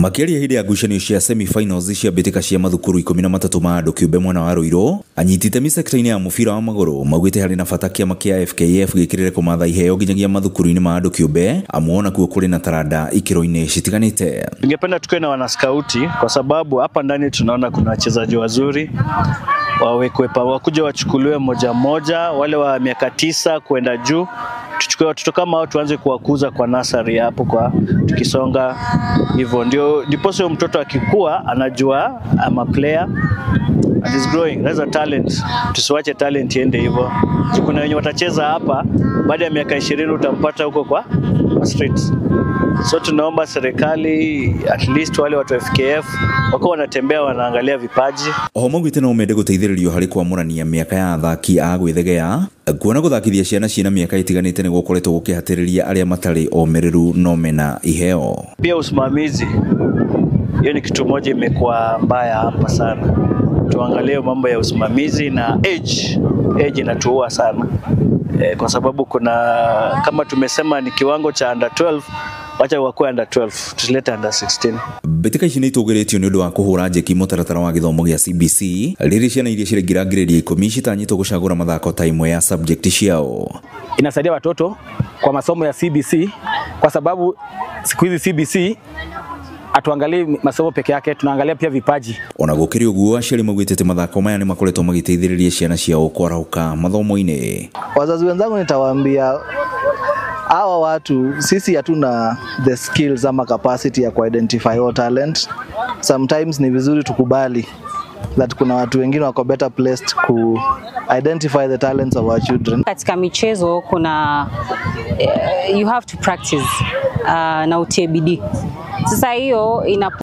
Makiaria hindi ya ngucanio cia semi-finals cia mbĩtĩka cia mathukuru 13 ma andũ kĩũmbe mwena wa Ruiru, anyiti itemi sector-inĩ ya mũbira wa magũrũ maugĩte harĩ na bata kĩama kĩa FKF gĩkĩrĩre kũmatha iheo nginyagia mathukuru-inĩ ma andũ kĩũmbe, amwe nakuo kũrĩ na taranda ikĩro-inĩ citiganĩte. Ningependa tukiwe na wanaskauti kwa sababu hapa ndani tunaona kuna wachezaji wazuri, wawekwe wakuja wachukuliwe moja moja, wale wa miaka 9 kwenda juu. Tuchukue watoto kama hao tuanze kuwakuza kwa nursery hapo, kwa tukisonga hivyo ndipo sio mtoto akikua anajua I'm a player and is growing, there's a talent. Tusiwache talent iende hivyo. Kuna wenye watacheza hapa baada ya miaka 20 utampata huko kwa streets. So tunaomba serikali at least wale watu FKF wako wanatembea wanaangalia vipaji. Oho maugĩte no mende gũteithĩrĩrio harĩ kwamũrania mĩaka ya athaki a gwĩthegea, kuona gũthakithia ciana ciĩna mĩaka itiganĩte nĩguo gũkoretwo gũkĩhatĩrĩria arĩa matarĩ omĩrĩru no mena iheo. Pia usimamizi, hiyo ni kitu moja imekuwa mbaya hapa sana. Tuangalie mambo ya usimamizi na age inatuua sana. Kwa sababu kuna kama tumesema ni kiwango cha under 12, wacha wakuwe under 12, tusilete under 16. Mbĩtĩka ici nĩ itũgĩrĩtio nĩ ũndũ wa kũhũra njeki mũtaratara wa gĩthomo gĩa CBC rĩrĩa ciana iria cirengira grade 10 citanyĩtwo gũcagũra mathako ta imwe ya subject ciao. Inasaidia watoto kwa masomo ya CBC kwa sababu siku hizi CBC atuangalie masomo peke yake, tunaangalia pia vipaji. Ona gũkĩrĩ ũguo, aciari maugĩte atĩ mathako maya nĩ makoretwo magĩteithĩrĩria ciana ciao kwarahũka mathomo-inĩ. Wazazi wenzangu nitawaambia hawa watu sisi hatuna the skills ama capacity ya ku-identify all talent. Sometimes ni vizuri tukubali that kuna watu wengine wako better placed ku identify the talents of our children. Katika michezo kuna you have to practice na utie bidii. Sasa hiyo